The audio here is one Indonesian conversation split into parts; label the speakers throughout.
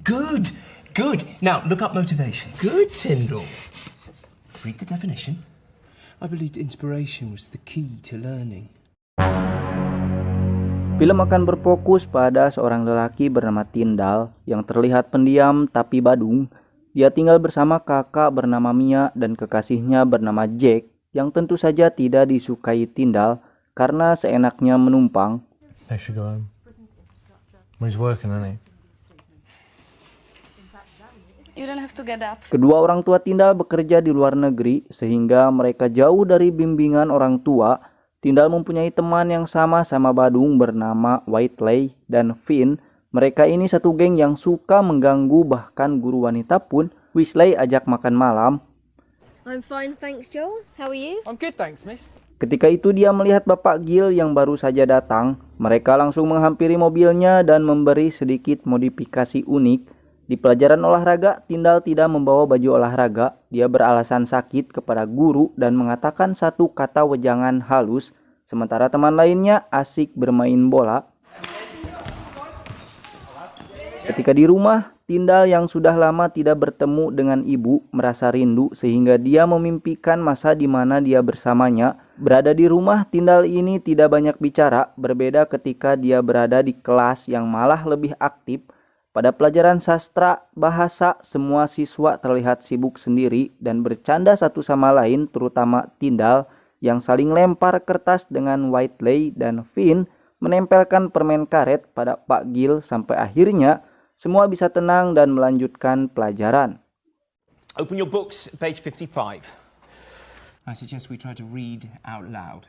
Speaker 1: Good, good. Now, look up motivation. Good, Tyndall. Read the definition. I believed inspiration was the key to learning.
Speaker 2: Film akan berfokus pada seorang lelaki bernama Tyndall yang terlihat pendiam tapi badung. Dia tinggal bersama kakak bernama Mia dan kekasihnya bernama Jack yang tentu saja tidak disukai Tyndall karena seenaknya menumpang.
Speaker 3: They should go home. Well, he's working, isn't he?
Speaker 4: You don't have to get up.
Speaker 2: Kedua orang tua Tyndall bekerja di luar negeri sehingga mereka jauh dari bimbingan orang tua. Tyndall mempunyai teman yang sama-sama badung bernama Whiteley dan Finn. Mereka ini satu geng yang suka mengganggu, bahkan guru wanita pun Weasley ajak makan malam.
Speaker 5: I'm fine, thanks, Joel. How are you?
Speaker 6: I'm good, thanks, miss.
Speaker 2: Ketika itu dia melihat Bapak Gil yang baru saja datang. Mereka langsung menghampiri mobilnya dan memberi sedikit modifikasi unik. Di pelajaran olahraga, Tyndall tidak membawa baju olahraga. Dia beralasan sakit kepada guru dan mengatakan satu kata wejangan halus. Sementara teman lainnya asik bermain bola. Ketika di rumah, Tyndall yang sudah lama tidak bertemu dengan ibu merasa rindu sehingga dia memimpikan masa di mana dia bersamanya. Berada di rumah, Tyndall ini tidak banyak bicara, berbeda ketika dia berada di kelas yang malah lebih aktif. Pada pelajaran sastra bahasa, semua siswa terlihat sibuk sendiri dan bercanda satu sama lain, terutama Tyndall yang saling lempar kertas dengan Whiteley dan Finn menempelkan permen karet pada Pak Gil sampai akhirnya semua bisa tenang dan melanjutkan pelajaran.
Speaker 1: Open your books, page 55. I suggest we try to read out loud.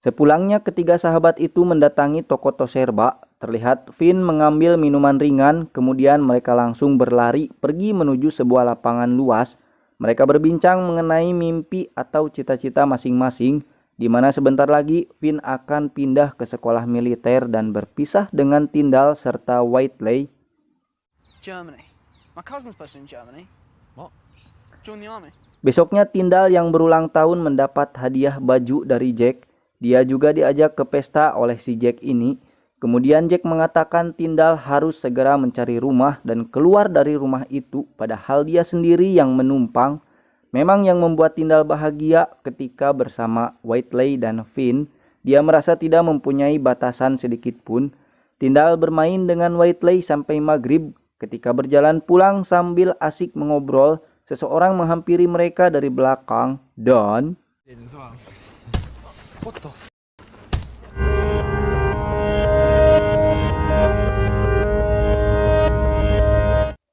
Speaker 2: Sepulangnya ketiga sahabat itu mendatangi toko Toserba. Terlihat Finn mengambil minuman ringan, kemudian mereka langsung berlari pergi menuju sebuah lapangan luas. Mereka berbincang mengenai mimpi atau cita-cita masing-masing, di mana sebentar lagi Finn akan pindah ke sekolah militer dan berpisah dengan Tyndall serta Whiteley.
Speaker 6: Germany. My cousin's posted in Germany.
Speaker 3: What?
Speaker 6: Join the army.
Speaker 2: Besoknya Tyndall yang berulang tahun mendapat hadiah baju dari Jack. Dia juga diajak ke pesta oleh si Jack ini. Kemudian Jack mengatakan Tyndall harus segera mencari rumah dan keluar dari rumah itu, padahal dia sendiri yang menumpang. Memang yang membuat Tyndall bahagia ketika bersama Whiteley dan Finn, dia merasa tidak mempunyai batasan sedikit pun. Tyndall bermain dengan Whiteley sampai maghrib. Ketika berjalan pulang sambil asik mengobrol, seseorang menghampiri mereka dari belakang dan
Speaker 6: What the f***?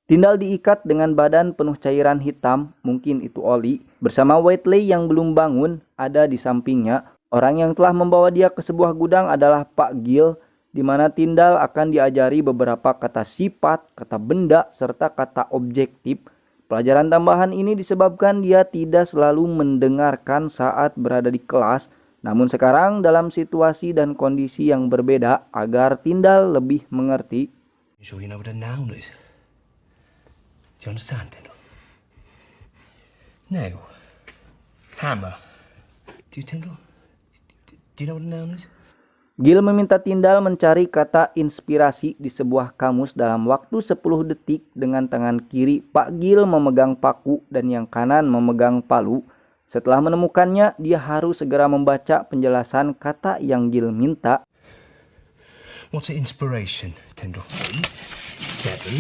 Speaker 2: Tyndall diikat dengan badan penuh cairan hitam, mungkin itu oli, bersama Whiteley yang belum bangun ada di sampingnya. Orang yang telah membawa dia ke sebuah gudang adalah Pak Gil, di mana Tyndall akan diajari beberapa kata sifat, kata benda, serta kata objektif. Pelajaran tambahan ini disebabkan dia tidak selalu mendengarkan saat berada di kelas, namun sekarang dalam situasi dan kondisi yang berbeda agar Tyndall lebih mengerti.
Speaker 1: You sure you know what a noun is? Do you understand, Tyndall? Nail. Hammer. Do you, Tyndall? Do you know what a noun is?
Speaker 2: Gil meminta Tyndall mencari kata inspirasi di sebuah kamus dalam waktu 10 detik. Dengan tangan kiri Pak Gil memegang paku dan yang kanan memegang palu. Setelah menemukannya, dia harus segera membaca penjelasan kata yang Gil minta.
Speaker 1: What's an inspiration, Tyndall? 8, 7,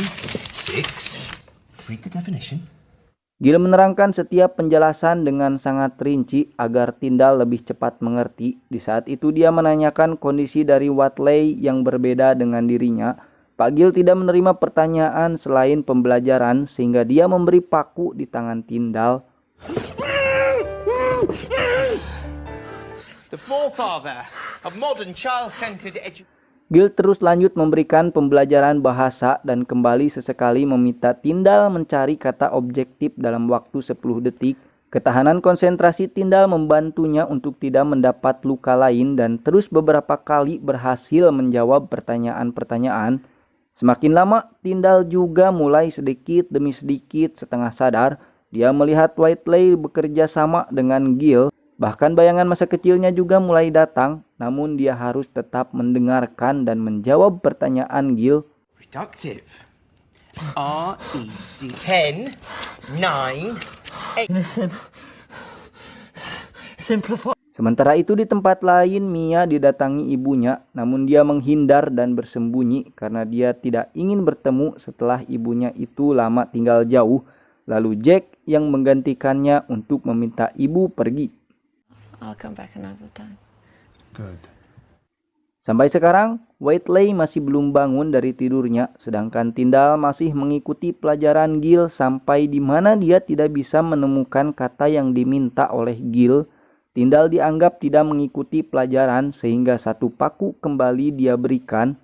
Speaker 1: 6. Read the definition.
Speaker 2: Gil menerangkan setiap penjelasan dengan sangat rinci agar Tyndall lebih cepat mengerti. Di saat itu dia menanyakan kondisi dari Whiteley yang berbeda dengan dirinya. Pak Gil tidak menerima pertanyaan selain pembelajaran sehingga dia memberi paku di tangan Tyndall.
Speaker 1: The forefather of modern child-centered education.
Speaker 2: Gil terus lanjut memberikan pembelajaran bahasa dan kembali sesekali meminta Tyndall mencari kata objektif dalam waktu 10 detik. Ketahanan konsentrasi Tyndall membantunya untuk tidak mendapat luka lain dan terus beberapa kali berhasil menjawab pertanyaan-pertanyaan. Semakin lama, Tyndall juga mulai sedikit demi sedikit setengah sadar. Dia melihat Whiteley bekerja sama dengan Gil. Bahkan bayangan masa kecilnya juga mulai datang, namun dia harus tetap mendengarkan dan menjawab pertanyaan Gil.
Speaker 1: Reductive. R-E-D. 10, 9, 8.
Speaker 3: Simplify.
Speaker 2: Sementara itu di tempat lain Mia didatangi ibunya, namun dia menghindar dan bersembunyi karena dia tidak ingin bertemu setelah ibunya itu lama tinggal jauh. Lalu Jack yang menggantikannya untuk meminta ibu pergi.
Speaker 4: I'll come back another time.
Speaker 3: Good.
Speaker 2: Sampai sekarang, Whiteley masih belum bangun dari tidurnya, sedangkan Tyndall masih mengikuti pelajaran Gil sampai di mana dia tidak bisa menemukan kata yang diminta oleh Gil. Tyndall dianggap tidak mengikuti pelajaran sehingga satu paku kembali dia berikan.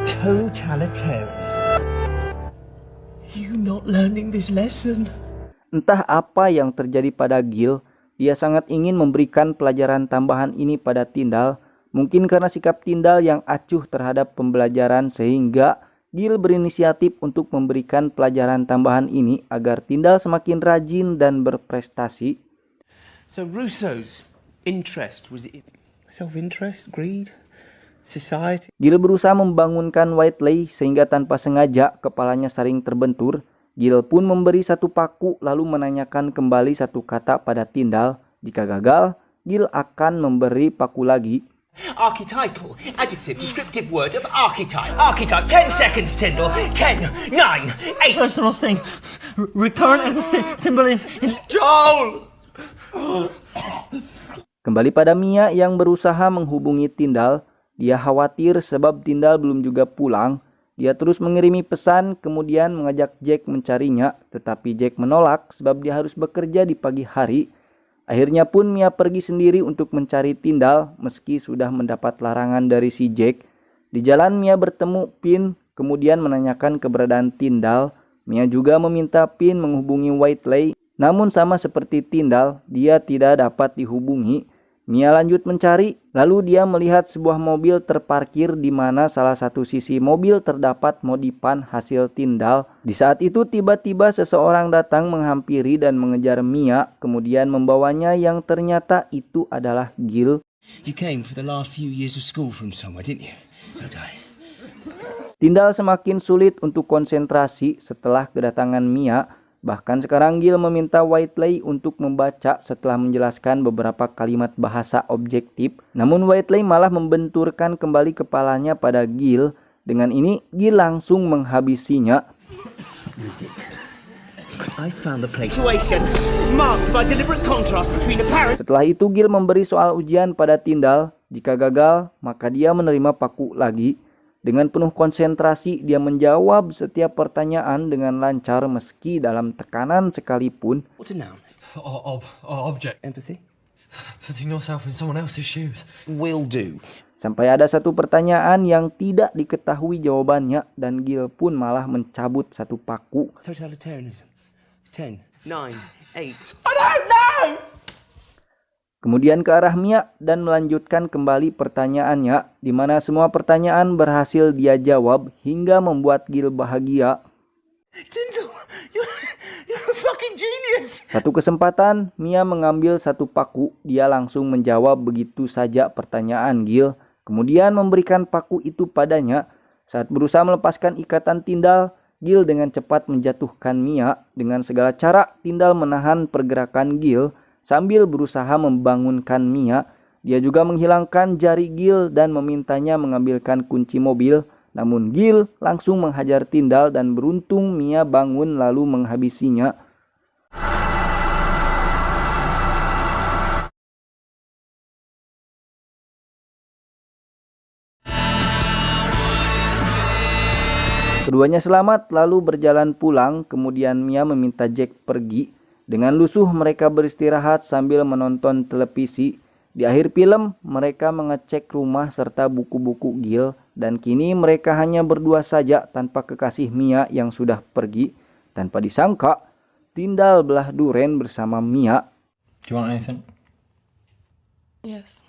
Speaker 1: Totalitarianism. You not learning this lesson?
Speaker 2: Entah apa yang terjadi pada Gil, dia sangat ingin memberikan pelajaran tambahan ini pada Tyndall. Mungkin karena sikap Tyndall yang acuh terhadap pembelajaran sehingga Gil berinisiatif untuk memberikan pelajaran tambahan ini agar Tyndall semakin rajin dan berprestasi.
Speaker 1: So Rousseau's interest was it self-interest, greed, society?
Speaker 2: Gil berusaha membangunkan Whiteley sehingga tanpa sengaja kepalanya sering terbentur. Gil pun memberi satu paku lalu menanyakan kembali satu kata pada Tyndall. Jika gagal, Gil akan memberi paku lagi.
Speaker 1: Archetypal, adjective, descriptive word of archetype. Archetype, 10 seconds, Tyndall. 10, 9, 8.
Speaker 3: Personal thing. Recurrent as a symbol in...
Speaker 1: Joel!
Speaker 2: Kembali pada Mia yang berusaha menghubungi Tyndall. Dia khawatir sebab Tyndall belum juga pulang. Dia terus mengirimi pesan kemudian mengajak Jack mencarinya. Tetapi Jack menolak sebab dia harus bekerja di pagi hari. Akhirnya pun Mia pergi sendiri untuk mencari Tyndall meski sudah mendapat larangan dari si Jack. Di jalan Mia bertemu Pin kemudian menanyakan keberadaan Tyndall. Mia juga meminta Pin menghubungi Whiteley. Namun sama seperti Tyndall, dia tidak dapat dihubungi. Mia lanjut mencari, lalu dia melihat sebuah mobil terparkir di mana salah satu sisi mobil terdapat modifan hasil Tyndall. Di saat itu tiba-tiba seseorang datang menghampiri dan mengejar Mia, kemudian membawanya yang ternyata itu adalah Gil.
Speaker 1: You came for the last few years of school from somewhere, didn't you? Don't I?
Speaker 2: Tyndall semakin sulit untuk konsentrasi setelah kedatangan Mia. Bahkan sekarang Gil meminta Whiteley untuk membaca setelah menjelaskan beberapa kalimat bahasa objektif. Namun Whiteley malah membenturkan kembali kepalanya pada Gil. Dengan ini Gil langsung menghabisinya.
Speaker 1: Read it. I found the place marked by deliberate contrast between apparent.
Speaker 2: Setelah itu Gil memberi soal ujian pada Tyndall. Jika gagal, maka dia menerima paku lagi. Dengan penuh konsentrasi, dia menjawab setiap pertanyaan dengan lancar meski dalam tekanan sekalipun.
Speaker 1: What's a noun?
Speaker 3: Object.
Speaker 1: Empathy?
Speaker 3: Putting yourself in someone else's shoes.
Speaker 1: Will do.
Speaker 2: Sampai ada satu pertanyaan yang tidak diketahui jawabannya dan Gil pun malah mencabut satu paku.
Speaker 1: Totalitarianism. 10, 9, 8. I don't know!
Speaker 2: Kemudian ke arah Mia dan melanjutkan kembali pertanyaannya, di mana semua pertanyaan berhasil dia jawab hingga membuat Gil bahagia.
Speaker 1: Tyndall, you're a fucking genius!
Speaker 2: Satu kesempatan, Mia mengambil satu paku, dia langsung menjawab begitu saja pertanyaan Gil, kemudian memberikan paku itu padanya. Saat berusaha melepaskan ikatan Tyndall, Gil dengan cepat menjatuhkan Mia. Dengan segala cara, Tyndall menahan pergerakan Gil sambil berusaha membangunkan Mia. Dia juga menghilangkan jari Gil dan memintanya mengambilkan kunci mobil. Namun Gil langsung menghajar Tyndall dan beruntung Mia bangun lalu menghabisinya. Keduanya selamat lalu berjalan pulang. Kemudian Mia meminta Jack pergi. Dengan lusuh mereka beristirahat sambil menonton televisi. Di akhir film, mereka mengecek rumah serta buku-buku Gil. Dan kini mereka hanya berdua saja tanpa kekasih Mia yang sudah pergi. Tanpa disangka, Tyndall belah duren bersama Mia.
Speaker 3: Do you want anything?
Speaker 4: Yes.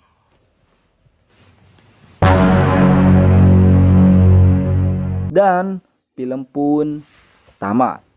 Speaker 2: Dan film pun tamat.